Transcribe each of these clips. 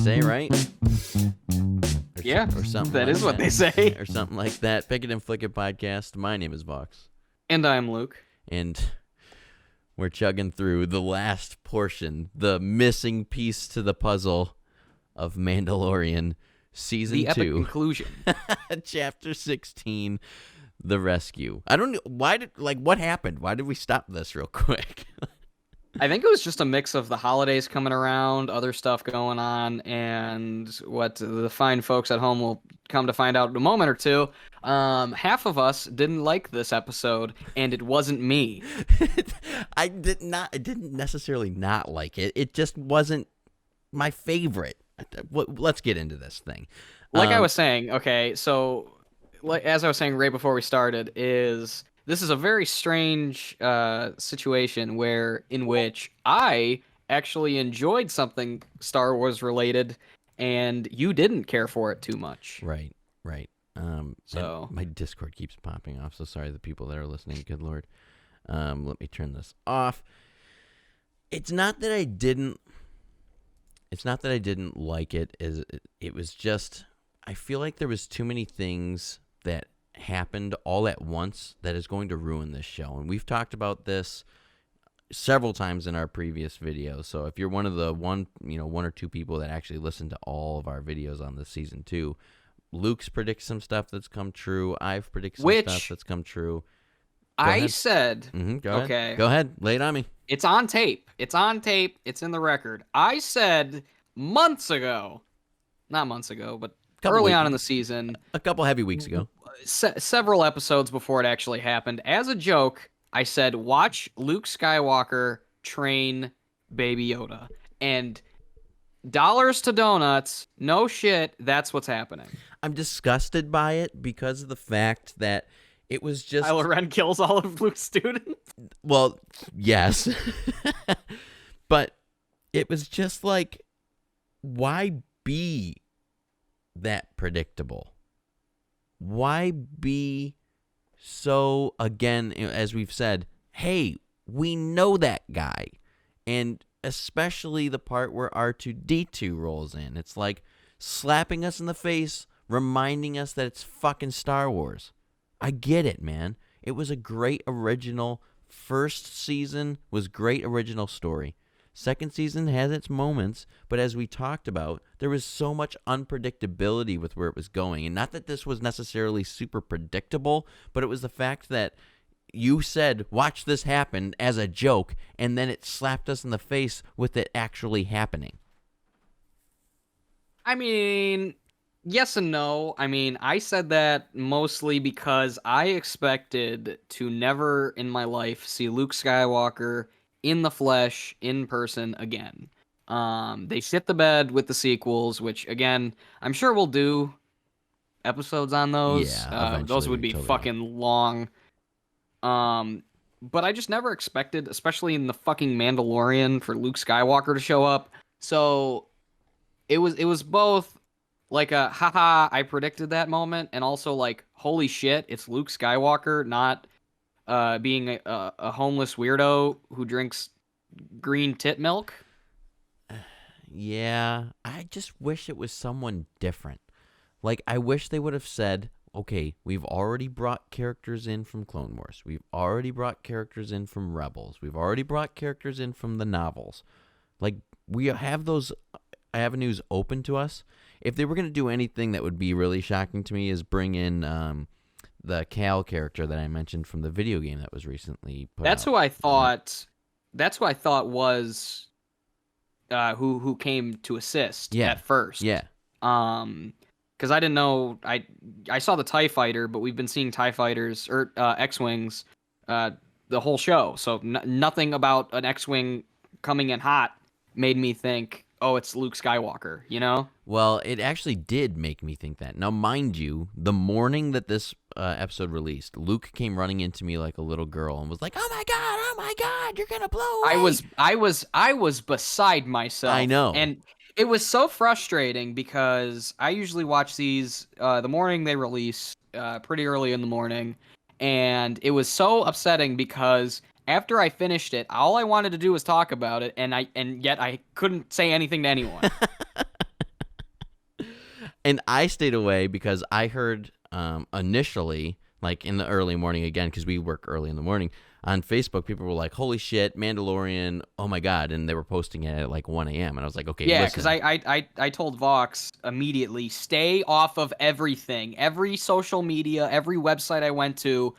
say, right? Yeah, or something that like is what they say. Or something like that. Pick It and Flick It podcast. My name is Vox. And I'm Luke. And we're chugging through the last portion, the missing piece to the puzzle of Mandalorian Season 2. The epic conclusion. Chapter 16, The Rescue. I don't know, what happened? Why did we stop this real quick? I think it was just a mix of the holidays coming around, other stuff going on, and what the fine folks at home will come to find out in a moment or two. Half of us didn't like this episode, and it wasn't me. I didn't necessarily not like it. It just wasn't my favorite. Let's get into this thing. Like I was saying, okay, so as I was saying right before we started, this is a very strange situation in which I actually enjoyed something Star Wars related, and you didn't care for it too much. Right. So my Discord keeps popping off. So sorry, the people that are listening. Good Lord. Let me turn this off. It's not that I didn't like it. It was just I feel like there was too many things that happened all at once that is going to ruin this show. And we've talked about this several times in our previous videos. So if you're one of the one or two people that actually listen to all of our videos on this season 2, Luke's predicted some stuff that's come true. I've predicted some stuff that's come true. I said, okay. Go ahead. Lay it on me. It's on tape. It's in the record. I said months ago, not months ago, but early on in the season, a couple heavy weeks ago, several episodes before it actually happened, as a joke, I said, watch Luke Skywalker train Baby Yoda. And dollars to donuts, no shit, that's what's happening. I'm disgusted by it because of the fact that it was just... Kylo Ren kills all of Luke's students? Well, yes. But it was just like, why be that predictable? Why be so, again, as we've said, hey, we know that guy. And especially the part where R2-D2 rolls in. It's like slapping us in the face, reminding us that it's fucking Star Wars. I get it, man. It was a great original. First season was great original story. Second season has its moments, but as we talked about, there was so much unpredictability with where it was going. And not that this was necessarily super predictable, but it was the fact that you said, watch this happen as a joke, and then it slapped us in the face with it actually happening. I mean, yes and no. I mean, I said that mostly because I expected to never in my life see Luke Skywalker in the flesh, in person again. They shit the bed with the sequels, which, again, I'm sure we'll do episodes on those. Yeah, those would be fucking long. But I just never expected, especially in the fucking Mandalorian, for Luke Skywalker to show up. So it was both like a haha, I predicted that moment, and also like, holy shit, it's Luke Skywalker, not being a homeless weirdo who drinks green tit milk. Yeah, I just wish it was someone different. Like, I wish they would have said, okay, we've already brought characters in from Clone Wars. We've already brought characters in from Rebels. We've already brought characters in from the novels. Like, we have those avenues open to us. If they were going to do anything that would be really shocking to me is bring in the Cal character that I mentioned from the video game that was recently put out. Who I thought. That's who I thought was who came to assist at first. Yeah. Because I didn't know. I saw the TIE fighter, but we've been seeing TIE fighters or X-wings the whole show. So nothing about an X-wing coming in hot made me think, oh, it's Luke Skywalker, you know? Well, it actually did make me think that. Now, mind you, the morning that this episode released, Luke came running into me like a little girl and was like, oh my God, you're going to blow away. I was beside myself. I know. And it was so frustrating because I usually watch these the morning they release, pretty early in the morning. And it was so upsetting because after I finished it, all I wanted to do was talk about it, and yet I couldn't say anything to anyone. And I stayed away because I heard initially, like in the early morning again, because we work early in the morning, on Facebook, people were like, holy shit, Mandalorian, oh my God. And they were posting it at like 1 a.m. And I was like, okay, Yeah, because listen. I told Vox immediately, stay off of everything. Every social media, every website I went to,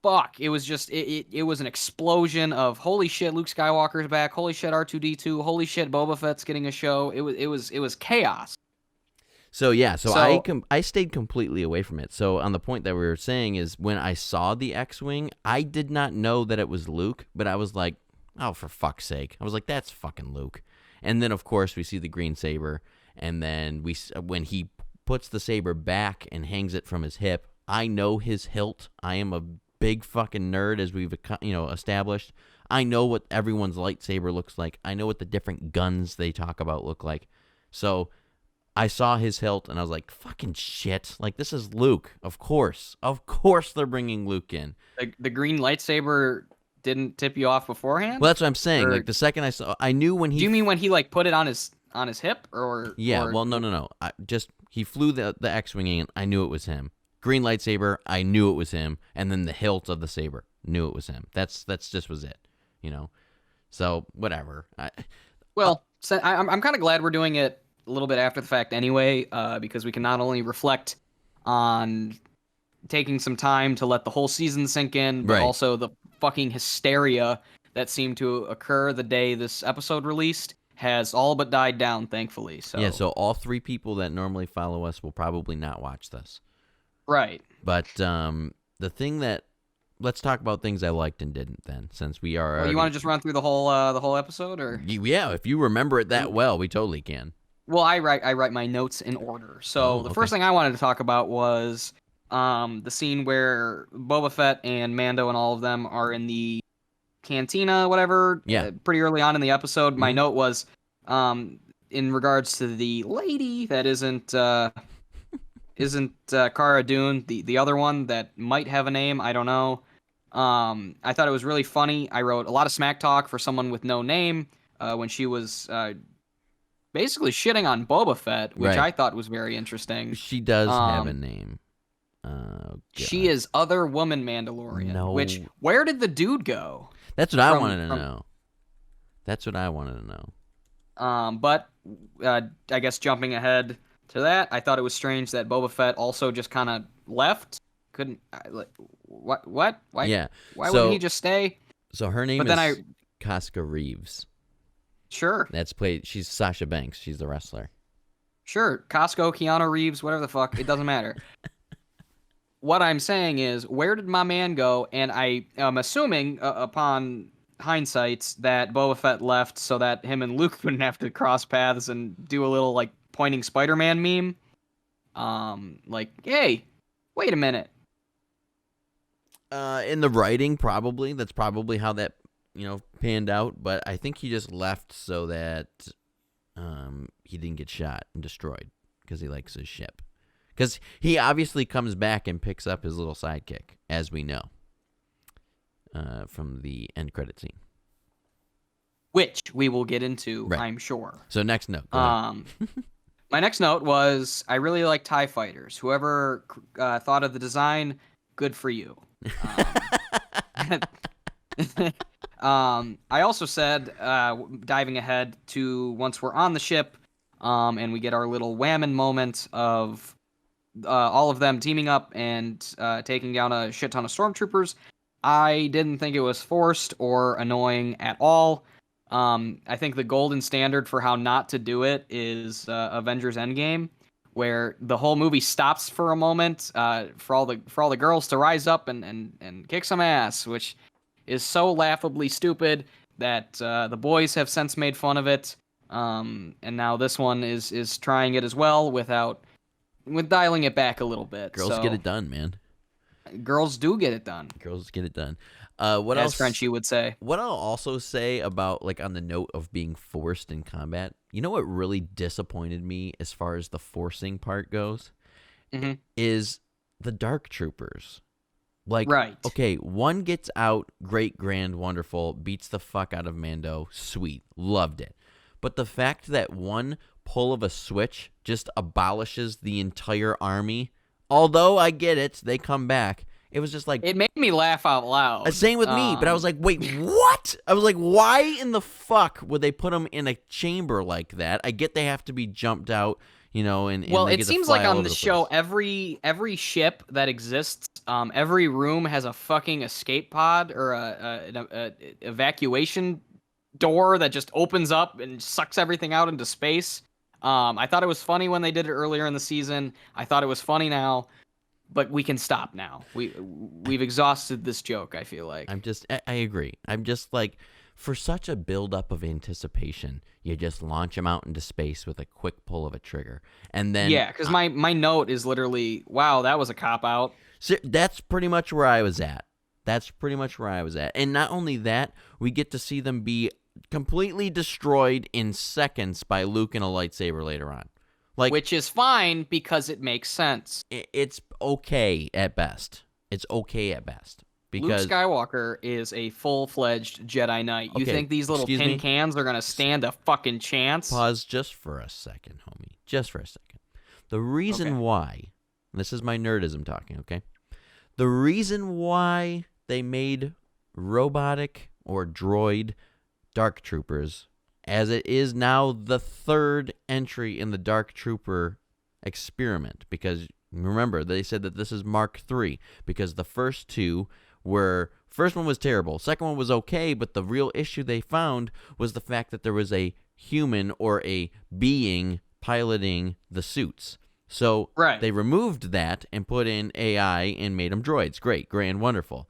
fuck. It was just it was an explosion of holy shit, Luke Skywalker's back, holy shit, R2D2, holy shit, Boba Fett's getting a show. It was chaos. So yeah, so So I stayed completely away from it. So on the point that we were saying is when I saw the X-wing, I did not know that it was Luke, but I was like, oh, for fuck's sake! I was like, that's fucking Luke. And then of course we see the green saber, and then when he puts the saber back and hangs it from his hip, I know his hilt. I am a big fucking nerd, as we've established. I know what everyone's lightsaber looks like. I know what the different guns they talk about look like. So I saw his hilt, and I was like, fucking shit. Like, this is Luke. Of course. Of course they're bringing Luke in. the green lightsaber didn't tip you off beforehand? Well, that's what I'm saying. Or Like, the second I saw, I knew when he... do you mean when he like put it on his hip Yeah, or well, no. He flew the X-wing in. I knew it was him. Green lightsaber, I knew it was him. And then the hilt of the saber, knew it was him. That's just was it, So, whatever. Well, so I'm kind of glad we're doing it a little bit after the fact anyway, because we can not only reflect on taking some time to let the whole season sink in, but Right. also the fucking hysteria that seemed to occur the day this episode released has all but died down, thankfully. So Yeah, so all three people that normally follow us will probably not watch this. right. But the thing that... Let's talk about things I liked and didn't then, since we are... Well, you want to just run through the whole episode, or? Yeah, if you remember it that well, we totally can. Well, I write my notes in order. So the first thing I wanted to talk about was the scene where Boba Fett and Mando and all of them are in the cantina, whatever. Yeah. Pretty early on in the episode, my note was in regards to the lady that isn't Cara Dune, the other one that might have a name, I don't know. I thought it was really funny. I wrote a lot of smack talk for someone with no name when she was basically shitting on Boba Fett, which Right. I thought was very interesting. She does have a name. Oh, She is Other Woman Mandalorian. No. Which, where did the dude go? That's what I wanted to know. That's what I wanted to know. But I guess jumping ahead to that, I thought it was strange that Boba Fett also just kind of left. Couldn't what? Why? Yeah. Why wouldn't he just stay? So her name But then is Casca Reeves. Sure. She's Sasha Banks. She's the wrestler. Sure. Costco, Keanu Reeves, whatever the fuck. It doesn't matter. What I'm saying is, where did my man go? And I am assuming, upon hindsight, that Boba Fett left so that him and Luke wouldn't have to cross paths and do a little, like, pointing Spider-Man meme. Like, hey, wait a minute. In the writing, probably. That's probably how that, panned out. But I think he just left so that he didn't get shot and destroyed because he likes his ship. Because he obviously comes back and picks up his little sidekick, as we know, from the end credit scene. Which we will get into, Right. I'm sure. So next note. Go ahead. My next note was, I really like TIE fighters. Whoever thought of the design, good for you. I also said, diving ahead to once we're on the ship, and we get our little whammon moment of all of them teaming up and taking down a shit ton of stormtroopers. I didn't think it was forced or annoying at all. I think the golden standard for how not to do it is Avengers Endgame, where the whole movie stops for a moment for all the girls to rise up and kick some ass, which is so laughably stupid that the boys have since made fun of it, and now this one is trying it as well with dialing it back a little bit. Girls get it done, man. Girls do get it done. Girls get it done. What else? As Frenchie would say. What I'll also say about, like, on the note of being forced in combat, you know what really disappointed me as far as the forcing part goes? Mm-hmm. Is the Dark Troopers. Like, right. Okay, one gets out, great, grand, wonderful, beats the fuck out of Mando, sweet, loved it. But the fact that one pull of a switch just abolishes the entire army. Although I get it, they come back. It was just like... It made me laugh out loud. Same with me, but I was like, wait, what? I was like, why in the fuck would they put them in a chamber like that? I get they have to be jumped out, and well, they it get to seems fly like all on over the the show, place. every ship that exists, every room has a fucking escape pod or a evacuation door that just opens up and sucks everything out into space. I thought it was funny when they did it earlier in the season. I thought it was funny now, but we can stop now. We've exhausted this joke, I feel like. I agree. I'm just like, for such a buildup of anticipation, you just launch them out into space with a quick pull of a trigger. And then... Yeah, because my note is literally, wow, that was a cop-out. So that's pretty much where I was at. And not only that, we get to see them be completely destroyed in seconds by Luke and a lightsaber later on. Which is fine because it makes sense. It's okay at best. Because Luke Skywalker is a full-fledged Jedi Knight. You think these little tin cans are going to stand a fucking chance? Pause just for a second, homie. Just for a second. The reason why, this is my nerdism talking, okay? The reason why they made robotic or droid Dark Troopers, as it is now the third entry in the Dark Trooper experiment, because remember, they said that this is Mark III, because the first two first one was terrible, second one was okay, but the real issue they found was the fact that there was a human or a being piloting the suits. So they removed that and put in AI and made them droids. Great, grand, wonderful.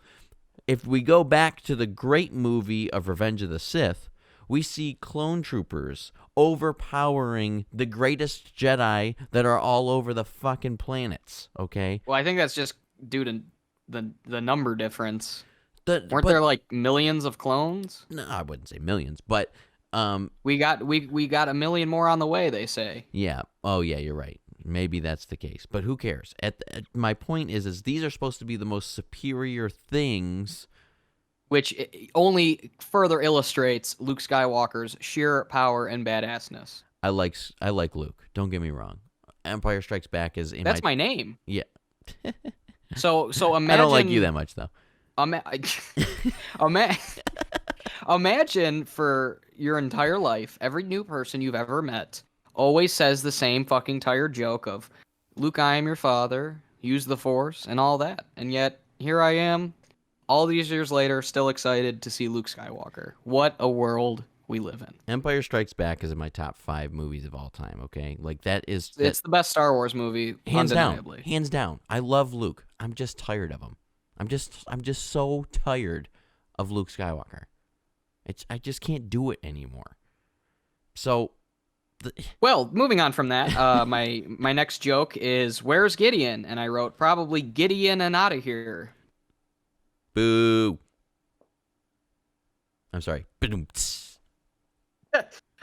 If we go back to the great movie of Revenge of the Sith, we see clone troopers overpowering the greatest Jedi that are all over the fucking planets, okay? Well, I think that's just due to the number difference. Weren't there like millions of clones? No, I wouldn't say millions, but we got a million more on the way, they say. Yeah. Oh yeah, you're right. Maybe that's the case, but who cares? My point is these are supposed to be the most superior things, which only further illustrates Luke Skywalker's sheer power and badassness. I like Luke. Don't get me wrong. Empire Strikes Back is That's my name. Yeah. So imagine. I don't like you that much though. Imagine for your entire life, every new person you've ever met always says the same fucking tired joke of, Luke, I am your father, use the Force, and all that. And yet, here I am, all these years later, still excited to see Luke Skywalker. What a world we live in. Empire Strikes Back is in my top 5 movies of all time, okay? Like, it's the best Star Wars movie, undeniably. Hands down. I love Luke. I'm just tired of him. I'm just so tired of Luke Skywalker. I just can't do it anymore. So... Well, moving on from that, my next joke is, where's Gideon? And I wrote, probably Gideon and out of here. Boo. I'm sorry.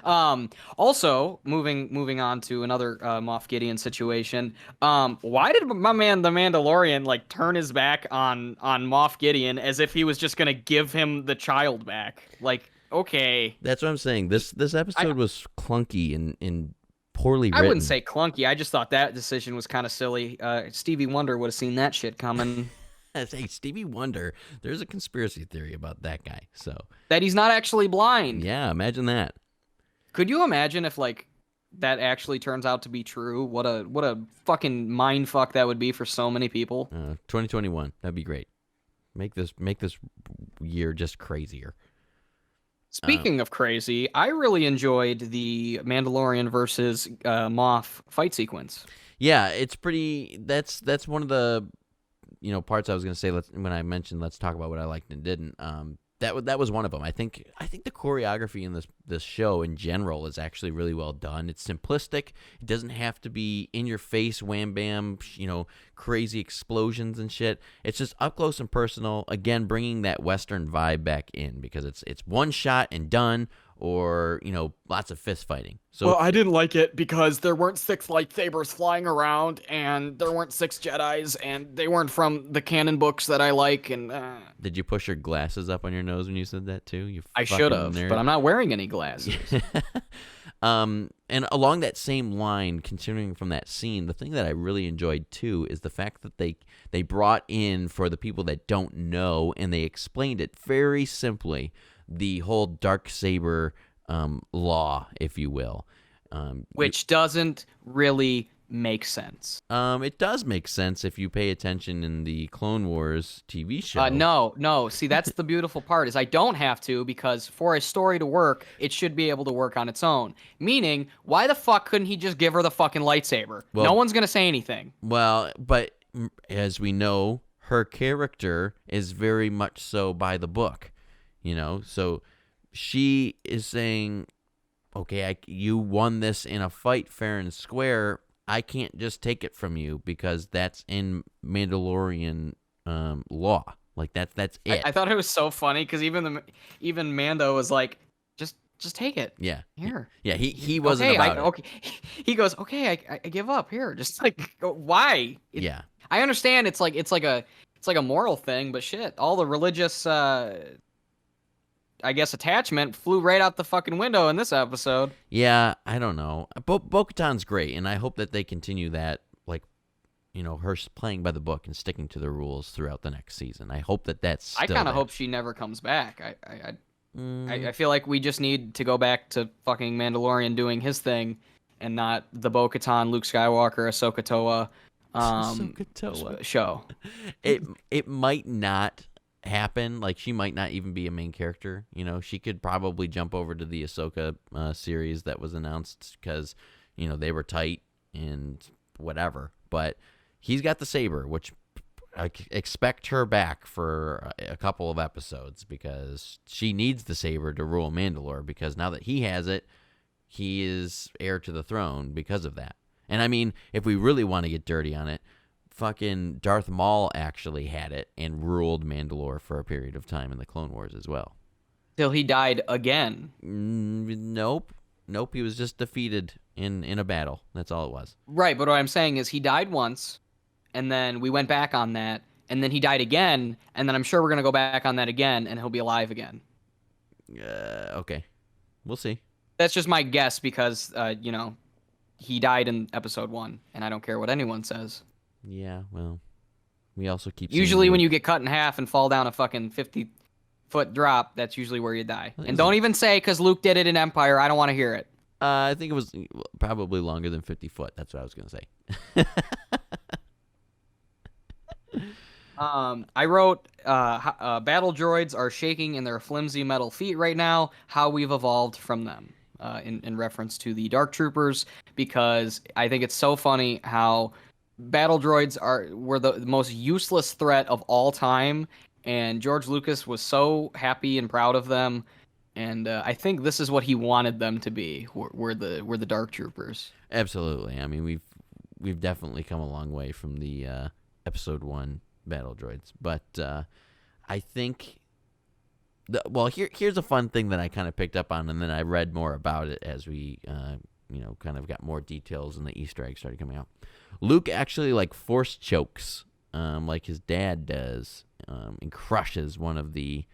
Also, moving on to another Moff Gideon situation. Why did my man, the Mandalorian, like turn his back on Moff Gideon as if he was just gonna give him the child back? Like, okay. That's what I'm saying. This episode was clunky and poorly written. I wouldn't say clunky. I just thought that decision was kind of silly. Stevie Wonder would have seen that shit coming. Hey, Stevie Wonder, there's a conspiracy theory about that guy. So that he's not actually blind. Yeah, imagine that. Could you imagine if like that actually turns out to be true? What a fucking mind fuck that would be for so many people. 2021, that'd be great. Make this year just crazier. Speaking of crazy, I really enjoyed the Mandalorian versus Moff fight sequence. Yeah, it's pretty. That's one of the parts I was gonna say. When I mentioned let's talk about what I liked and didn't. That was one of them. I think the choreography in this show in general is actually really well done. It's simplistic. It doesn't have to be in your face, wham bam, crazy explosions and shit. It's just up close and personal. Again, bringing that Western vibe back in because it's one shot and done, or lots of fist fighting. So well, I didn't like it because there weren't 6 lightsabers flying around, and there weren't 6 Jedis, and they weren't from the canon books that I like. And did you push your glasses up on your nose when you said that too? I should have, but I'm not wearing any glasses. And along that same line, continuing from that scene, the thing that I really enjoyed too is the fact that they brought in, for the people that don't know, and they explained it very simply, the whole Darksaber law, if you will. Which doesn't really make sense. It does make sense if you pay attention in the Clone Wars TV show. No. See, that's the beautiful part is I don't have to, because for a story to work, it should be able to work on its own. Meaning, why the fuck couldn't he just give her the fucking lightsaber? Well, no one's gonna say anything. Well, but as we know, her character is very much so by the book, so she is saying, okay, you won this in a fight fair and square. I can't just take it from you because that's in Mandalorian law. Like that's it. I thought it was so funny because even Mando was like, just take it. Yeah. Here. Yeah. He wasn't about it. Okay. He goes, okay, I give up. Here, just like why? Yeah. I understand it's like a moral thing, but shit, all the religious I guess attachment flew right out the fucking window in this episode. Yeah, I don't know. Bo-Katan's great, and I hope that they continue that, like, her playing by the book and sticking to the rules throughout the next season. I hope that's still I kind of there. hope she never comes back. I feel like we just need to go back to fucking Mandalorian doing his thing, and not the Bo-Katan, Luke Skywalker, Ahsoka Toa, Ahsoka Toa show. It might not happen. Like, she might not even be a main character. She could probably jump over to the Ahsoka series that was announced because they were tight and whatever. But he's got the saber, which I expect her back for a couple of episodes because she needs the saber to rule Mandalore, because now that he has it, he is heir to the throne because of that. And I mean, if we really want to get dirty on it, fucking Darth Maul actually had it and ruled Mandalore for a period of time in the Clone Wars as well. Till he died again. Nope. He was just defeated in a battle. That's all it was. Right, but what I'm saying is he died once, and then we went back on that, and then he died again, and then I'm sure we're going to go back on that again, and he'll be alive again. Okay. We'll see. That's just my guess because, he died in episode 1, and I don't care what anyone says. Yeah, well, we also keep usually when you get cut in half and fall down a fucking 50-foot drop, that's usually where you die. And don't even say because Luke did it in Empire. I don't want to hear it. I think it was probably longer than 50 foot. That's what I was going to say. I wrote, battle droids are shaking in their flimsy metal feet right now, how we've evolved from them, in reference to the Dark Troopers, because I think it's so funny how battle droids were the most useless threat of all time, and George Lucas was so happy and proud of them, and I think this is what he wanted them to be. Were the Dark Troopers. Absolutely. I mean, we've definitely come a long way from the episode 1 battle droids, but I think here's a fun thing that I kind of picked up on, and then I read more about it as we kind of got more details and the Easter eggs started coming out. Luke actually force chokes like his dad does, and crushes one of the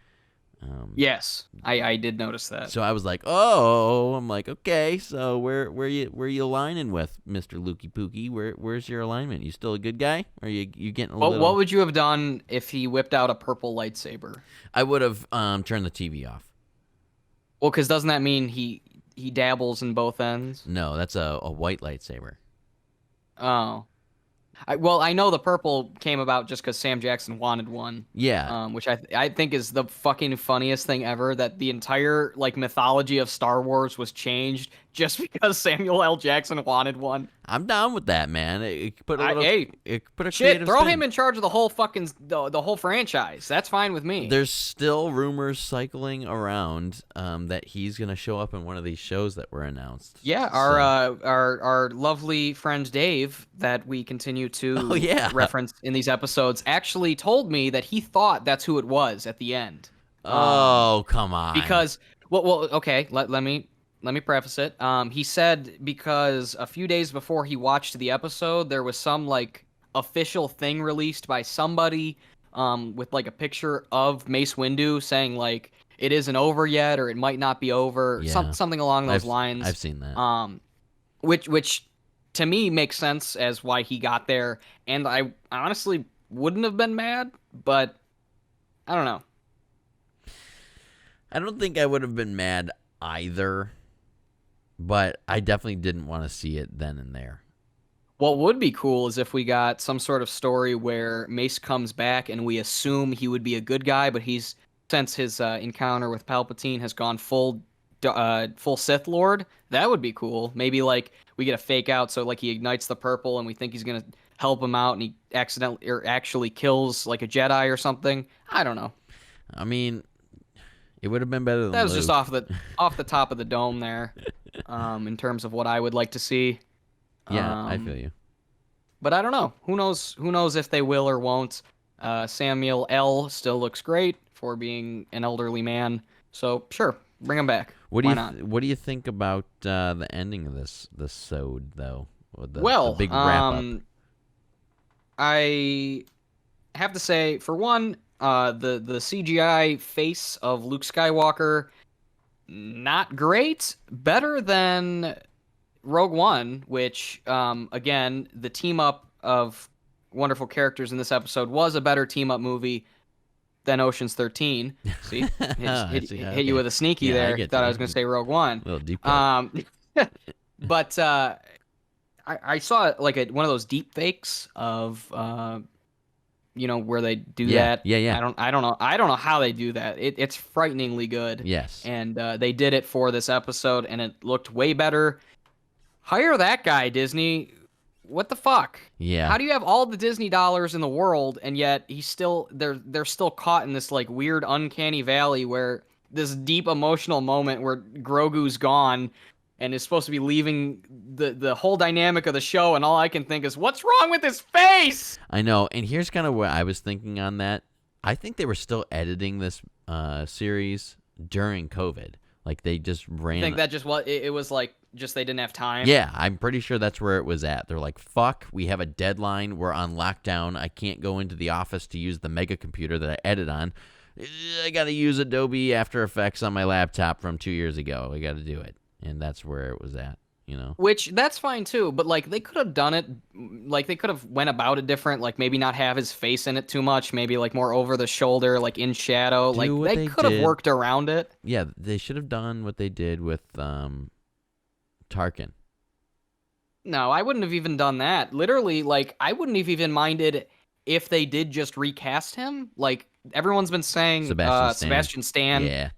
yes, I did notice that. So I was like, okay, so where you aligning with, Mr. Lukey Pookie? Where's your alignment? You still a good guy? Or you getting a little... What would you have done if he whipped out a purple lightsaber? I would have turned the TV off. Well, because doesn't that mean he dabbles in both ends? No, that's a white lightsaber. Oh. I know the purple came about just because Sam Jackson wanted one. Yeah. Which I think is the fucking funniest thing ever, that the entire mythology of Star Wars was changed just because Samuel L. Jackson wanted one. I'm down with that, man. It put a shit, throw him in charge of the whole fucking the whole franchise. That's fine with me. There's still rumors cycling around that he's gonna show up in one of these shows that were announced. Yeah, our lovely friend Dave, that we continue to reference in these episodes, actually told me that he thought that's who it was at the end. Come on. Because okay, let me preface it. He said because a few days before he watched the episode, there was some official thing released by somebody with a picture of Mace Windu saying it isn't over yet, or it might not be over, Yeah. something along those I've lines. seen that. Which to me makes sense as why he got there, and I honestly wouldn't have been mad, but I don't know. I don't think I would have been mad either, but I definitely didn't want to see it then and there. What would be cool is if we got some sort of story where Mace comes back and we assume he would be a good guy, but he's since his encounter with Palpatine has gone full Sith Lord. That would be cool. Maybe like we get a fake out, so like he ignites the purple, and we think he's gonna help him out, and he accidentally or actually kills like a Jedi or something. I don't know. I mean, it would have been better That than was just Luke. off the top of the dome there, in terms of what I would like to see. Yeah, I Um, feel you. but I don't know. Who knows? Who knows if they will or won't? Samuel L. still looks great for being an elderly man. So sure, bring him back. Why not? What do you think about the ending of this sode though? Or the Well, big wrap up. I have to say, for one, the CGI face of Luke Skywalker, not great. Better than Rogue One, which again, the team up of wonderful characters in this episode was a better team up movie than Ocean's 13. See, I see. hit you Okay. with a sneaky Yeah, I there. get Thought I you. was going to say Rogue One. Little deep cut. Um, but I saw like one of those deep fakes of where they do Yeah, that. yeah. I don't know how they do that. It's frighteningly good. Yes. And they did it for this episode, and it looked way better. Hire that guy, Disney. What the fuck? Yeah. How do you have all the Disney dollars in the world, and yet they're still caught in this like weird uncanny valley where this deep emotional moment where Grogu's gone and is supposed to be leaving the whole dynamic of the show, and all I can think is, what's wrong with his face? I know. And here's kind of what I was thinking on that. I think they were still editing this series during COVID. Like they just ran. I think that just what it was like. Just they didn't have time. Yeah, I'm pretty sure that's where it was at. They're like, fuck, we have a deadline. We're on lockdown. I can't go into the office to use the mega computer that I edit on. I got to use Adobe After Effects on my laptop from 2 years ago. I got to do it. And that's where it was at, you know? Which that's fine too, but like they could have done it, like they could have went about it different, like maybe not have his face in it too much, maybe like more over the shoulder, like in shadow. Like what they they could have did. worked around it. Yeah, they should have done what they did with Tarkin. No, I wouldn't have even done that. Literally, like I wouldn't have even minded if they did just recast him. Like everyone's been saying, Sebastian Stan. Sebastian Stan. Yeah,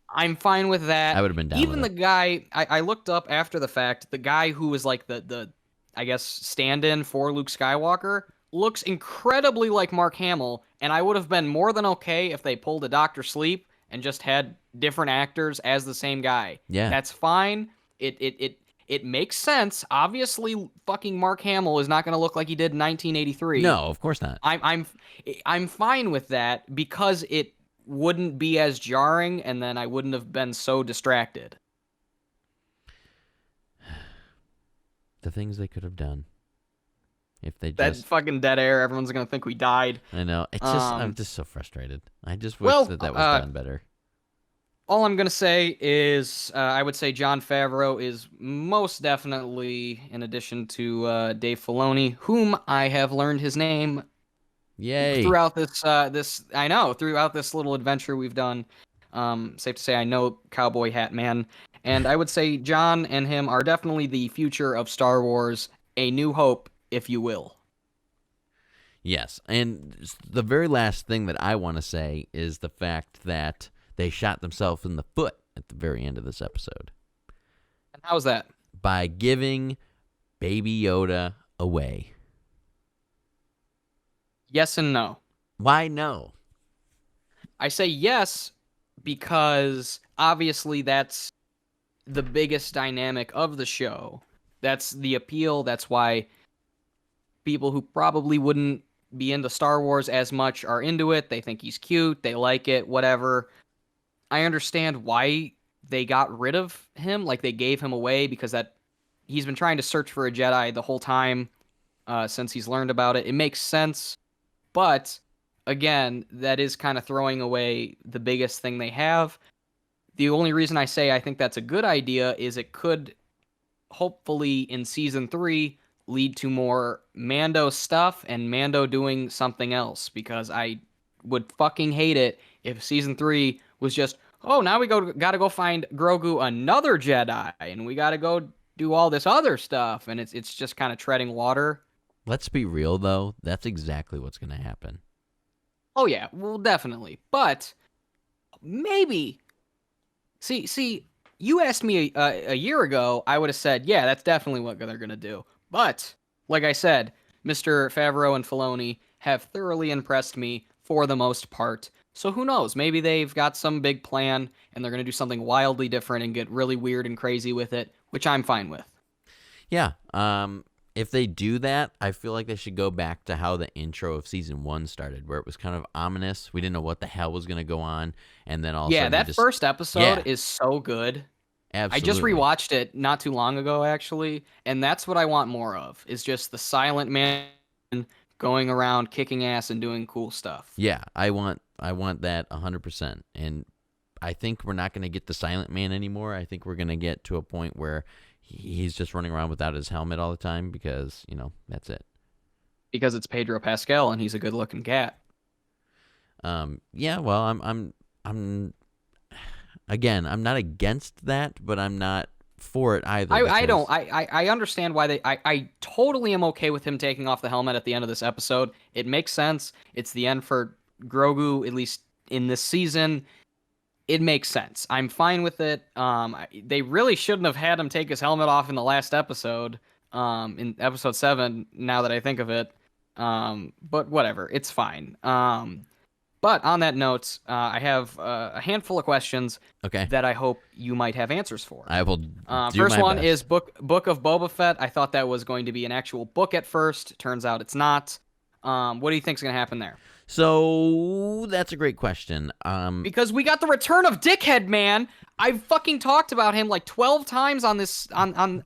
I'm fine with that. I would have been down Even with the it. guy I looked up after the fact, the guy who was like the I guess stand-in for Luke Skywalker looks incredibly like Mark Hamill, and I would have been more than okay if they pulled a Doctor Sleep and just had different actors as the same guy. Yeah. That's fine. It makes sense. Obviously, fucking Mark Hamill is not going to look like he did in 1983. No, of course not. I'm fine with that because it wouldn't be as jarring, and then I wouldn't have been so distracted. The things they could have done. If they That just... fucking dead air, everyone's going to think we died. I know. It's just... I'm just so frustrated. I just wish that was done better. All I'm going to say is I would say Jon Favreau is most definitely, in addition to Dave Filoni, whom I have learned his name Yay. throughout throughout this little adventure we've done. Safe to say I know Cowboy Hat Man. And I would say John and him are definitely the future of Star Wars, A New Hope, if you will. Yes. And the very last thing that I want to say is the fact that they shot themselves in the foot at the very end of this episode. And how's that? By giving Baby Yoda away. Yes and no. Why no? I say yes because obviously that's the biggest dynamic of the show. That's the appeal. That's why people who probably wouldn't be into Star Wars as much are into it. They think he's cute. They like it, whatever. I understand why they got rid of him. Like they gave him away because he's been trying to search for a Jedi the whole time since he's learned about it. It makes sense. But again, that is kind of throwing away the biggest thing they have. The only reason I say I think that's a good idea is it could hopefully in season 3 lead to more Mando stuff and Mando doing something else, because I would fucking hate it if season 3 was just, oh, now we gotta go find Grogu another Jedi and we gotta go do all this other stuff, and it's just kind of treading water. Let's be real, though. That's exactly what's going to happen. Oh yeah, well, definitely. But maybe see, you asked me a year ago, I would have said, yeah, that's definitely what they're gonna do. But like I said, Mr. Favreau and Filoni have thoroughly impressed me for the most part. So who knows? Maybe they've got some big plan and they're gonna do something wildly different and get really weird and crazy with it, which I'm fine with. Yeah. If they do that, I feel like they should go back to how the intro of season 1 started, where it was kind of ominous. We didn't know what the hell was going to go on, and then all of a sudden, that first episode is so good. Absolutely. I just rewatched it not too long ago, actually, and that's what I want more of, is just the silent man going around kicking ass and doing cool stuff. Yeah, I want that 100%. And I think we're not going to get the silent man anymore. I think we're going to get to a point where he's just running around without his helmet all the time because, that's it. Because it's Pedro Pascal and he's a good-looking cat. Yeah, well, I'm again, I'm not against that, but I'm not for it either. I understand why I totally am okay with him taking off the helmet at the end of this episode. It makes sense. It's the end for Grogu, at least in this season. It makes sense. I'm fine with it. They really shouldn't have had him take his helmet off in the last episode, in episode 7, now that I think of it. But whatever, it's fine. But on that note, I have a handful of questions that I hope you might have answers for. I will do First my one best. is Book of Boba Fett. I thought that was going to be an actual book at first. Turns out it's not. What do you think's going to happen there? So that's a great question. Because we got the return of Dickhead Man. I've fucking talked about him like 12 times on this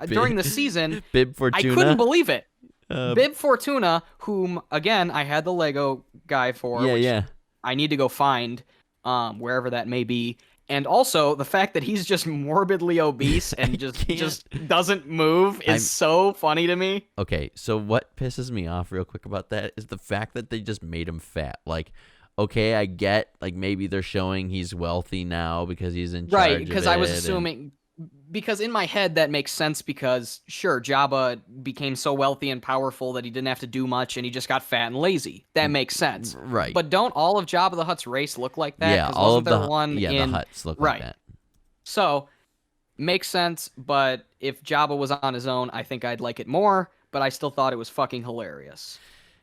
during the season. Bib Fortuna. I couldn't believe it. Bib Fortuna, whom again I had the Lego guy for. Yeah. I need to go find wherever that may be. And also, the fact that he's just morbidly obese and just doesn't move is so funny to me. Okay, so what pisses me off real quick about that is the fact that they just made him fat. Like, okay, I get, like, maybe they're showing he's wealthy now because he's in charge of it. Right, because I was assuming... Because in my head, that makes sense because, sure, Jabba became so wealthy and powerful that he didn't have to do much and he just got fat and lazy. That makes sense. Right. But don't all of Jabba the Hutt's race look like that? Yeah, all of the Hutts look like that. So, makes sense, but if Jabba was on his own, I think I'd like it more, but I still thought it was fucking hilarious.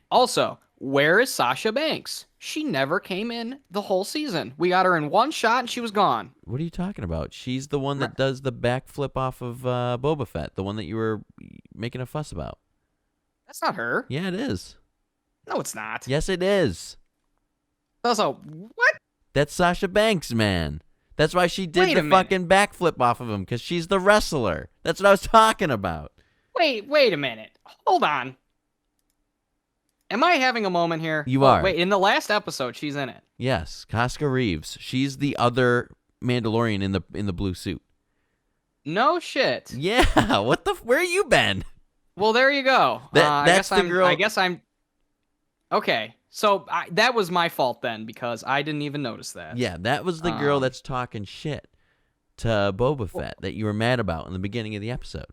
Also, where is Sasha Banks? She never came in the whole season. We got her in one shot and she was gone. What are you talking about? She's the one that does the backflip off of Boba Fett, the one that you were making a fuss about. That's not her. Yeah, it is. No, it's not. Yes, it is. Also, what? That's Sasha Banks, man. That's why she did the fucking backflip off of him, because she's the wrestler. That's what I was talking about. Wait a minute. Hold on. Am I having a moment here? You are. Wait, in the last episode, she's in it. Yes, Casca Reeves. She's the other Mandalorian in the blue suit. No shit. Yeah. What the? Where you been? Well, there you go. That's the girl. I guess I'm. Okay, so that was my fault then because I didn't even notice that. Yeah, that was the girl that's talking shit to Boba Fett that you were mad about in the beginning of the episode.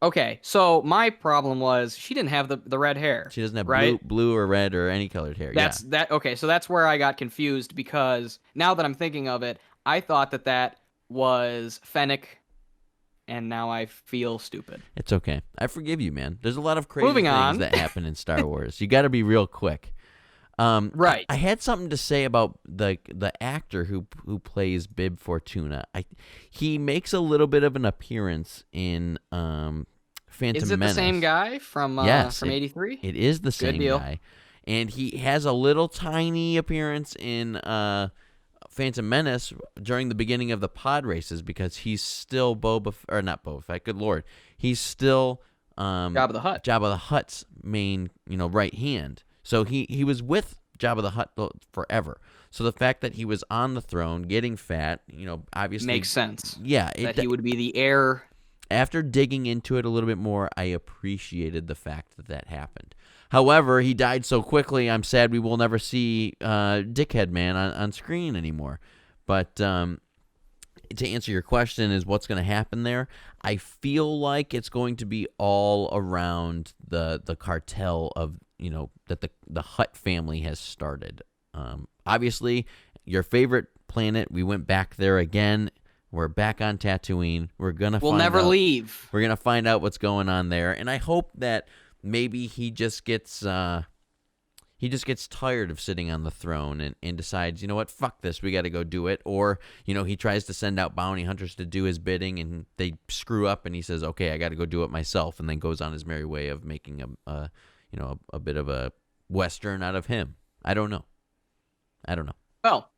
Okay, so my problem was she didn't have the red hair. She doesn't have right? blue or red or any colored hair. Okay, so that's where I got confused because now that I'm thinking of it, I thought that was Fennec, and now I feel stupid. It's okay. I forgive you, man. There's a lot of crazy Moving things on. that happen in Star Wars. You got to be real quick. Right. I had something to say about the actor who plays Bib Fortuna. He makes a little bit of an appearance in Phantom Menace. Is it the same guy from Yes, 83? It is the same deal. guy. And he has a little tiny appearance in Phantom Menace during the beginning of the pod races because he's still not Boba Fett, good lord. He's still Jabba the Hutt. Jabba the Hutt's main, right hand. So he was with Jabba the Hutt forever. So the fact that he was on the throne, getting fat, obviously Makes sense. Yeah, That he would be the heir. after digging into it a little bit more, I appreciated the fact that that happened. However, he died so quickly, I'm sad we will never see Dickhead Man on screen anymore. But to answer your question is what's going to happen there, I feel like it's going to be all around the cartel of, that the Hutt family has started. Obviously, your favorite planet, we went back there again. We're back on Tatooine. We'll never leave. We're gonna find out what's going on there, and I hope that maybe he just gets tired of sitting on the throne and decides, you know what, fuck this, we got to go do it. Or he tries to send out bounty hunters to do his bidding, and they screw up, and he says, okay, I got to go do it myself, and then goes on his merry way of making a bit of a western out of him. I don't know. Well,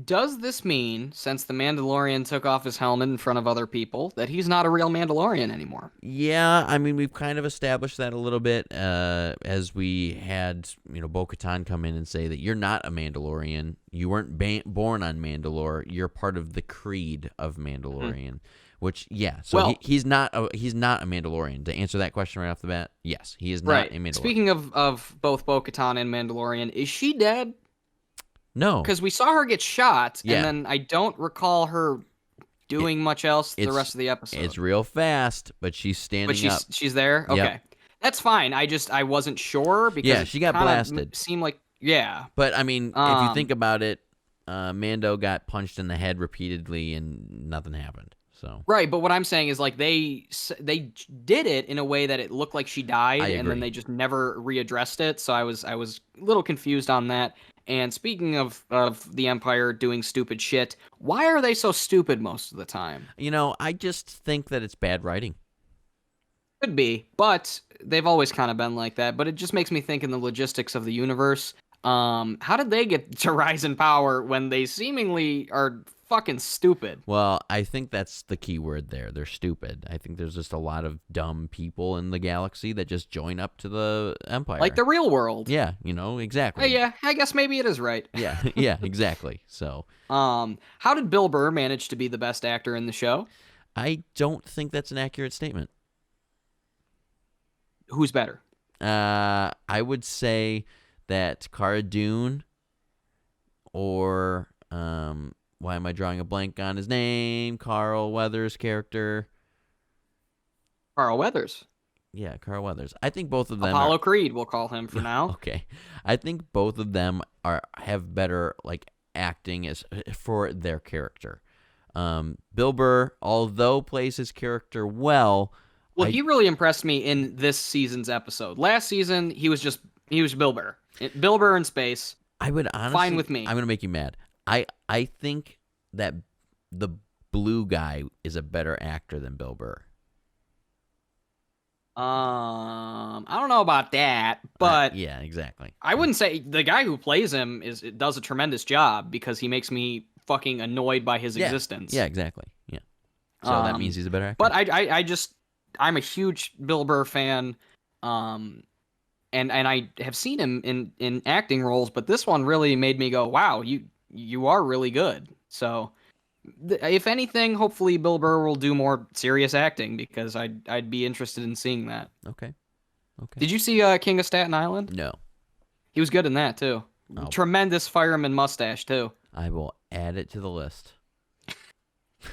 does this mean, since the Mandalorian took off his helmet in front of other people, that he's not a real Mandalorian anymore? Yeah, I mean, we've kind of established that a little bit as we had, Bo-Katan come in and say that you're not a Mandalorian. You weren't born on Mandalore. You're part of the creed of Mandalorian. Which, yeah, so he's not a Mandalorian. To answer that question right off the bat, yes, he is not a Mandalorian. Speaking of both Bo-Katan and Mandalorian, is she dead? No. Because we saw her get shot, and then I don't recall her doing much else the rest of the episode. It's real fast, but she's standing up. She's there? Okay. Yep. That's fine. I wasn't sure because she got blasted. Seemed like, yeah. But, I mean, if you think about it, Mando got punched in the head repeatedly and nothing happened. So. Right, but what I'm saying is like they did it in a way that it looked like she died, and then they just never readdressed it. So I was a little confused on that. And speaking of the Empire doing stupid shit, why are they so stupid most of the time? I just think that it's bad writing. Could be, but they've always kind of been like that. But it just makes me think in the logistics of the universe. How did they get to rise in power when they seemingly are fucking stupid? Well, I think that's the key word there. They're stupid. I think there's just a lot of dumb people in the galaxy that just join up to the Empire. Like the real world. Yeah, exactly. Yeah, I guess maybe it is right. Yeah, exactly. So, how did Bill Burr manage to be the best actor in the show? I don't think that's an accurate statement. Who's better? I would say that Cara Dune or why am I drawing a blank on his name? Carl Weathers' character. Carl Weathers. Yeah, Carl Weathers. I think both of them. Apollo Creed, we'll call him for now. Okay, I think both of them have better acting as for their character. Bill Burr, although plays his character well. Well, he really impressed me in this season's episode. Last season, he was Bill Burr. Bill Burr in space. I would honestly. Fine with me. I'm gonna make you mad. I think that the blue guy is a better actor than Bill Burr. I don't know about that, but yeah, exactly. I wouldn't say the guy who plays him does a tremendous job because he makes me fucking annoyed by his existence. Yeah, exactly. Yeah. So that means he's a better actor. But I'm a huge Bill Burr fan. And I have seen him in acting roles, but this one really made me go, wow, you are really good. So, if anything, hopefully Bill Burr will do more serious acting because I'd be interested in seeing that. Okay. Did you see King of Staten Island? No. He was good in that too. Oh. Tremendous fireman mustache too. I will add it to the list.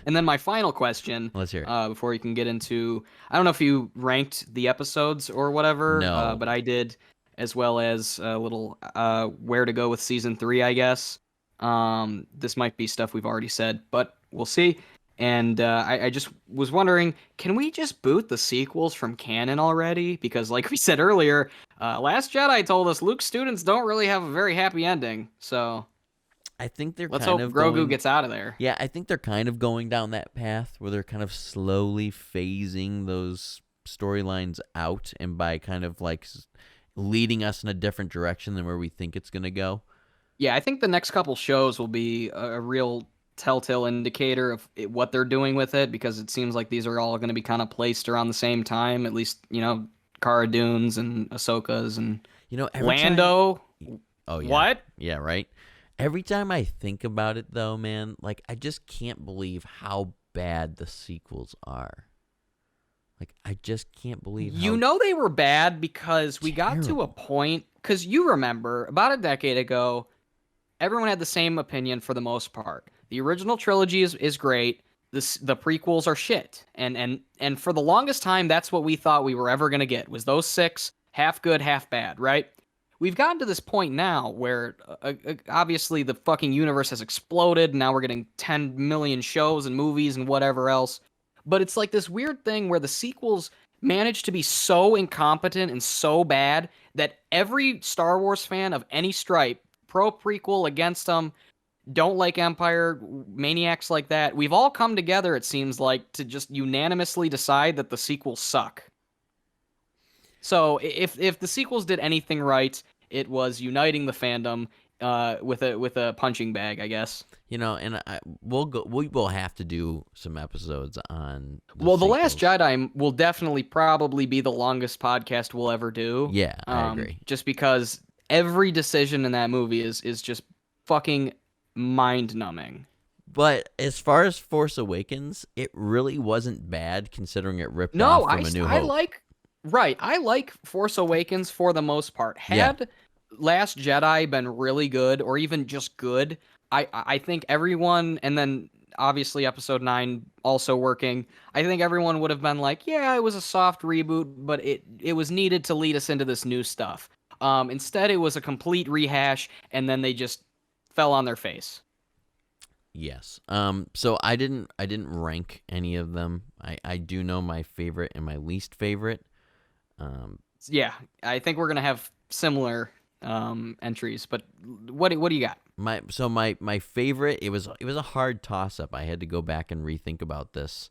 And then my final question. Let's hear it. Before you can get into, I don't know if you ranked the episodes or whatever. No. But I did, as well as a little where to go with season 3, I guess. This might be stuff we've already said, but we'll see. And I just was wondering, can we just boot the sequels from canon already? Because like we said earlier, Last Jedi told us Luke's students don't really have a very happy ending. So I think they're let's hope Grogu gets out of there. Yeah, I think they're kind of going down that path where they're kind of slowly phasing those storylines out, and by kind of leading us in a different direction than where we think it's going to go. Yeah, I think the next couple shows will be a real telltale indicator of what they're doing with it, because it seems like these are all going to be kind of placed around the same time, at least, Cara Dune's and Ahsoka's and Lando. Oh yeah. What? Yeah, right? Every time I think about it though, man, like I just can't believe how bad the sequels are. Like I just can't believe You how know they were bad because we got to a terrible. point, because you remember about a decade ago, everyone had the same opinion for the most part. The original trilogy is great. The prequels are shit. And for the longest time, that's what we thought we were ever gonna get, was those six, half good, half bad, right? We've gotten to this point now where obviously the fucking universe has exploded, and now we're getting 10 million shows and movies and whatever else. But it's like this weird thing where the sequels manage to be so incompetent and so bad that every Star Wars fan of any stripe, pro prequel, against them, don't like Empire, maniacs like that, we've all come together, it seems like, to just unanimously decide that the sequels suck. So if the sequels did anything right, it was uniting the fandom with a punching bag, I guess. And we will have to do some episodes on the Well, The Last sequels. Jedi will definitely probably be the longest podcast we'll ever do. Yeah, I agree. Just because every decision in that movie is just fucking mind numbing. But as far as Force Awakens, it really wasn't bad considering it ripped No, off from A New I Hope. like right. I like Force Awakens for the most part. Yeah. Had Last Jedi been really good, or even just good, I think everyone, and then obviously Episode 9 also working, I think everyone would have been like, yeah, it was a soft reboot, but it was needed to lead us into this new stuff. Instead, it was a complete rehash, and then they just fell on their face. Yes. So I didn't rank any of them. I do know my favorite and my least favorite. Um Yeah, I think we're gonna have similar entries, but what do you got? my favorite, it was a hard toss up. I had to go back and rethink about this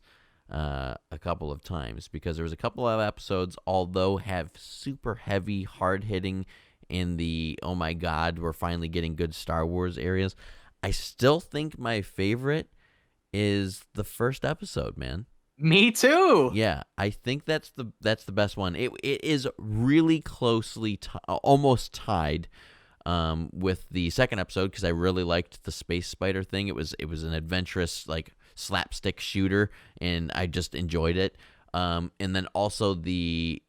a couple of times because there was a couple of episodes, although have super heavy, hard hitting in the oh my god, we're finally getting good Star Wars areas. I still think my favorite is the first episode, man. Me too. Yeah, I think that's the best one. It is really closely almost tied with the second episode because I really liked the space spider thing. It was an adventurous like slapstick shooter, and I just enjoyed it. And then also the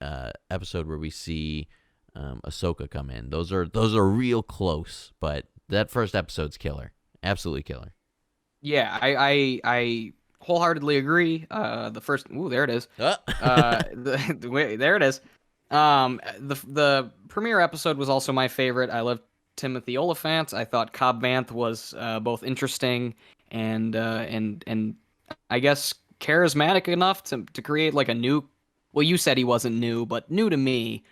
episode where we see Ahsoka come in. Those are real close, but that first episode's killer, absolutely killer. Yeah, I wholeheartedly agree. The first, ooh, there it is. Uh, Wait, there it is. The premiere episode was also my favorite. I loved Timothy Oliphant. I thought Cobb Vanth was both interesting and I guess charismatic enough to create like a new. Well, you said he wasn't new, but new to me.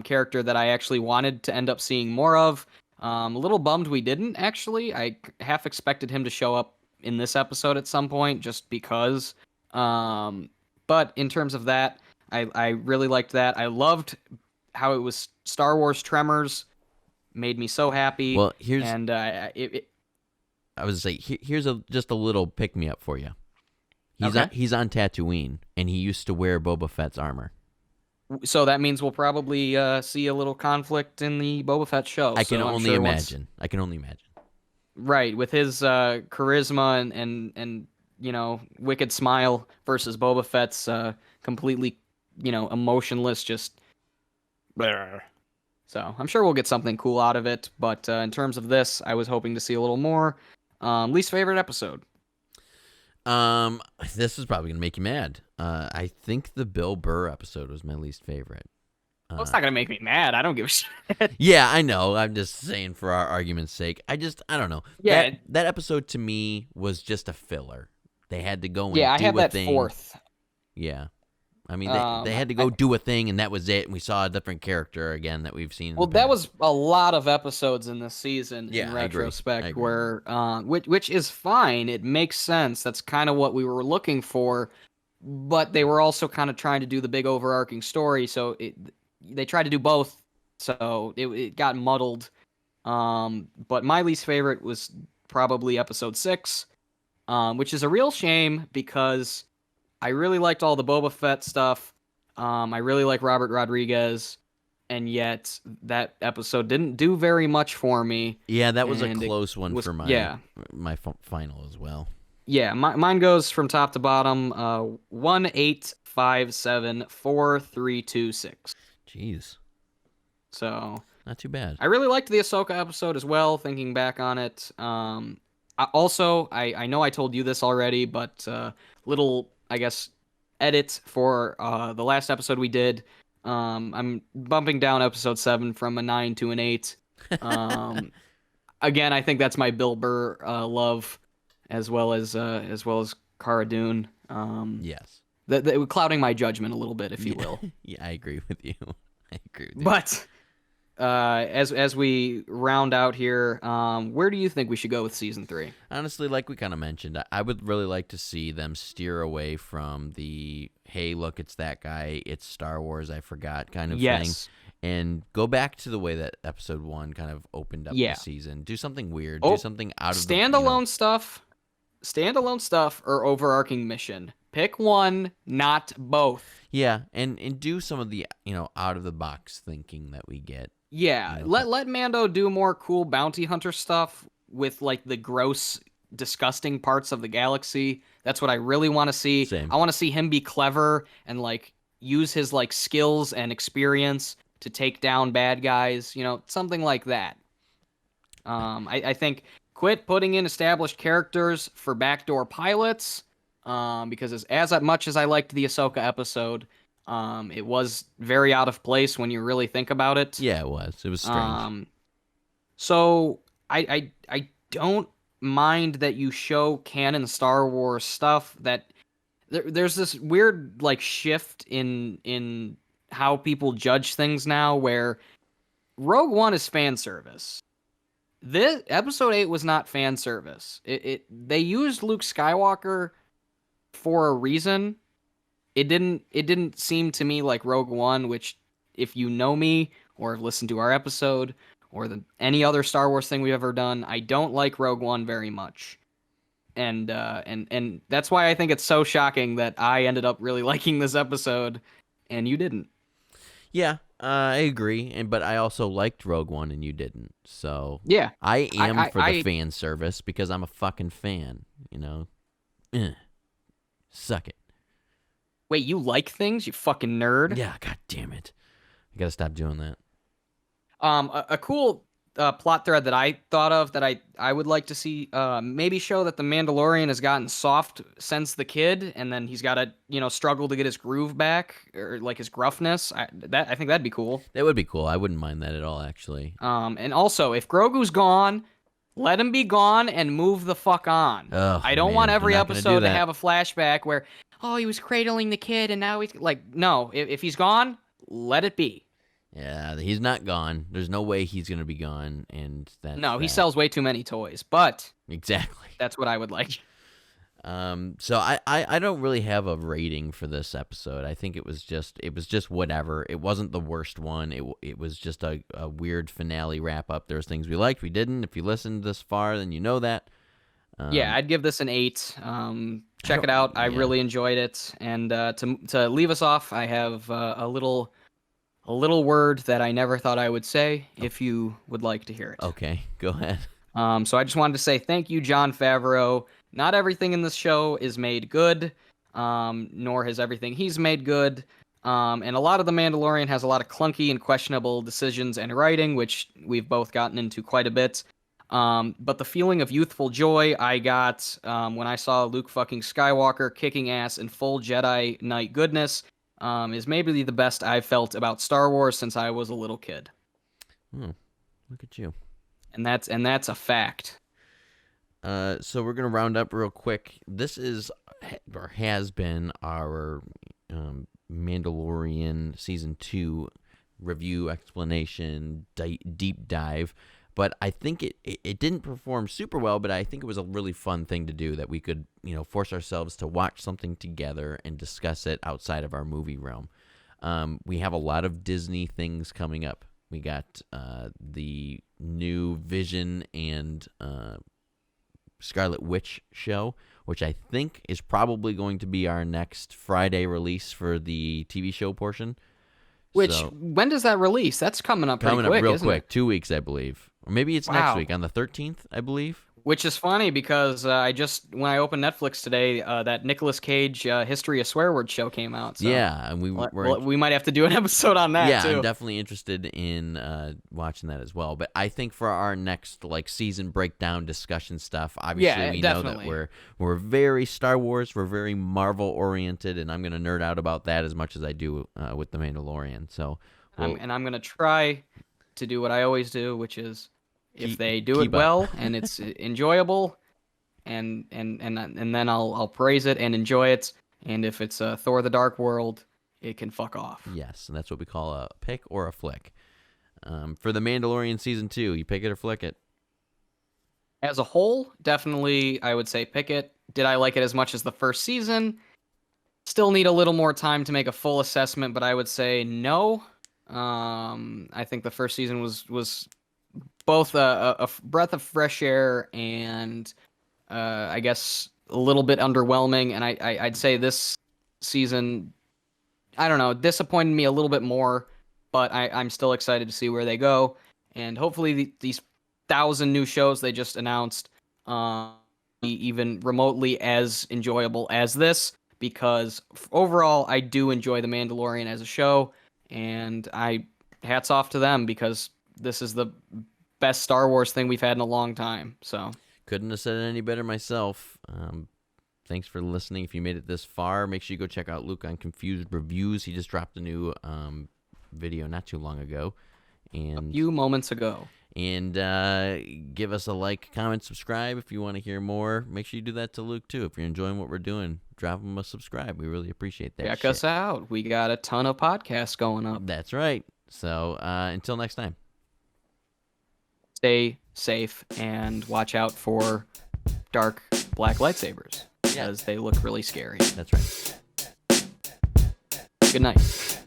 Character that I actually wanted to end up seeing more of. A little bummed we didn't actually. I half expected him to show up in this episode at some point just because. But in terms of that, I really liked that. I loved how it was Star Wars Tremors, made me so happy. well, here's And I was gonna say here's just a little pick me up for you. okay. He's on Tatooine, and he used to wear Boba Fett's armor. So that means we'll probably see a little conflict in the Boba Fett show. I can So I'm only sure once, imagine. I can only imagine. right, with his charisma and wicked smile versus Boba Fett's completely emotionless, just. Bleh. So I'm sure we'll get something cool out of it. But in terms of this, I was hoping to see a little more. Least favorite episode. This is probably gonna make you mad. I think the Bill Burr episode was my least favorite. Well, it's not gonna make me mad. I don't give a shit. Yeah, I know. I'm just saying for our argument's sake. I don't know. Yeah, That episode to me was just a filler. They had to go yeah. and I do have a that thing. fourth. Yeah. I mean, they had to I, go do a thing, and that was it. And we saw a different character again that we've seen in well, the that past. was a lot of episodes in this season. Yeah, In I agree. I retrospect, agree. where which is fine. It makes sense. That's kind of what we were looking for. But they were also kind of trying to do the big overarching story. So they tried to do both. So it got muddled. But my least favorite was probably episode 6, which is a real shame because I really liked all the Boba Fett stuff. I really like Robert Rodriguez, and yet that episode didn't do very much for me. Yeah, that was a And it close one was, for yeah. my final as well. Yeah, mine goes from top to bottom. 1, 8, 5, 7, 4, 3, 2, 6. Jeez, So not too bad. I really liked the Ahsoka episode as well. Thinking back on it, I know I told you this already, but little, I guess, edit for the last episode we did. I'm bumping down episode 7 from a 9 to an 8. Um, Again, I think that's my Bill Burr love, as well as Cara Dune. Yes. Clouding my judgment a little bit, if you Yeah. will. Yeah, I agree with you. I agree with you. But as we round out here, where do you think we should go with season 3? Honestly, like we kind of mentioned, I would really like to see them steer away from the, hey, look, it's that guy, it's Star Wars, I forgot kind of thing. Yes. And go back to the way that episode 1 kind of opened up Yeah. the season. Do something weird. Oh, do something out of standalone stuff. Standalone stuff or overarching mission. Pick one, not both. Yeah, and do some of the, out of the box thinking that we get. Yeah, let Mando do more cool bounty hunter stuff with like the gross, disgusting parts of the galaxy. That's what I really want to see. Same. I want to see him be clever and like use his like skills and experience to take down bad guys. Something like that. I think quit putting in established characters for backdoor pilots. Because as much as I liked the Ahsoka episode, it was very out of place when you really think about it. Yeah, it was. It was strange. So I don't mind that you show canon Star Wars stuff. That there's this weird like shift in how people judge things now, where Rogue One is fan service. This episode 8 was not fan service. They used Luke Skywalker for a reason. It didn't seem to me like Rogue One, which, if you know me or have listened to our episode or any other Star Wars thing we've ever done, I don't like Rogue One very much. And that's why I think it's so shocking that I ended up really liking this episode and you didn't. Yeah, I agree, but I also liked Rogue One and you didn't. So yeah, I am for the fan service because I'm a fucking fan. Suck it. Wait, you like things, you fucking nerd? Yeah, god damn it. I gotta stop doing that. A cool plot thread that I thought of that I would like to see maybe show that the Mandalorian has gotten soft since the kid, and then he's got to struggle to get his groove back or like his gruffness. I think that'd be cool. That would be cool. I wouldn't mind that at all, actually. And also, if Grogu's gone, let him be gone and move the fuck on. Oh, I don't man, want every they're not gonna do episode to that. have a flashback where, oh, he was cradling the kid and now he's like, no, if he's gone, let it be. Yeah, he's not gone. There's no way he's gonna be gone, and that's No, he that. sells way too many toys, but Exactly. that's what I would like. So I don't really have a rating for this episode. I think it was just whatever. It wasn't the worst one. It was just a weird finale wrap up. There's things we liked, we didn't. If you listened this far, then you know that. Yeah, I'd give this an 8. Check it out. I really enjoyed it. And to leave us off, I have a little word that I never thought I would say. If you would like to hear it. Okay, go ahead. So I just wanted to say thank you, Jon Favreau. Not everything in this show is made good, nor has everything he's made good. And a lot of The Mandalorian has a lot of clunky and questionable decisions and writing, which we've both gotten into quite a bit. But the feeling of youthful joy I got when I saw Luke fucking Skywalker kicking ass in full Jedi Knight goodness is maybe the best I've felt about Star Wars since I was a little kid. Look at you. And that's a fact. So we're gonna round up real quick. This is or has been our Mandalorian season 2 review, explanation, deep dive. But I think it didn't perform super well, but I think it was a really fun thing to do, that we could force ourselves to watch something together and discuss it outside of our movie realm. We have a lot of Disney things coming up. We got the new Vision and Scarlet Witch show, which I think is probably going to be our next Friday release for the TV show portion. Which, So when does that release? That's coming up pretty coming quick, up real isn't quick, it? 2 weeks, I believe, or maybe it's next Wow. week on the 13th, I believe. Which is funny because when I opened Netflix today, that Nicolas Cage History of Swear Word show came out. So Yeah, and we might have to do an episode on that yeah, I'm too. definitely interested in watching that as well. But I think for our next like season breakdown discussion stuff, obviously Yeah, we know that definitely. we're very Star Wars, we're very Marvel oriented, and I'm gonna nerd out about that as much as I do with the Mandalorian. So we'll I'm gonna try to do what I always do, which is if keep they do it keep up. well and it's enjoyable, and then I'll praise it and enjoy it. And if it's Thor: The Dark World, it can fuck off. Yes, and that's what we call a pick or a flick. For the Mandalorian season 2, you pick it or flick it. As a whole, definitely I would say pick it. Did I like it as much as the first season? Still need a little more time to make a full assessment, but I would say no. I think the first season was both a breath of fresh air and I guess a little bit underwhelming. And I'd say this season, I don't know, disappointed me a little bit more, but I'm still excited to see where they go. And hopefully these 1,000 new shows they just announced be even remotely as enjoyable as this, because overall I do enjoy The Mandalorian as a show, and I hats off to them because this is the best Star Wars thing we've had in a long time. So Couldn't have said it any better myself. Thanks for listening. If you made it this far, make sure you go check out Luke on Confused Reviews. He just dropped a new video not too long ago. a And few moments ago. give us a like, comment, subscribe if you want to hear more. Make sure you do that to Luke too. If you're enjoying what we're doing, drop him a subscribe. We really appreciate that. Check shit. us out. We got a ton of podcasts going up. That's right. So until next time. Stay safe and watch out for dark black lightsabers because they look really scary. That's right. Good night.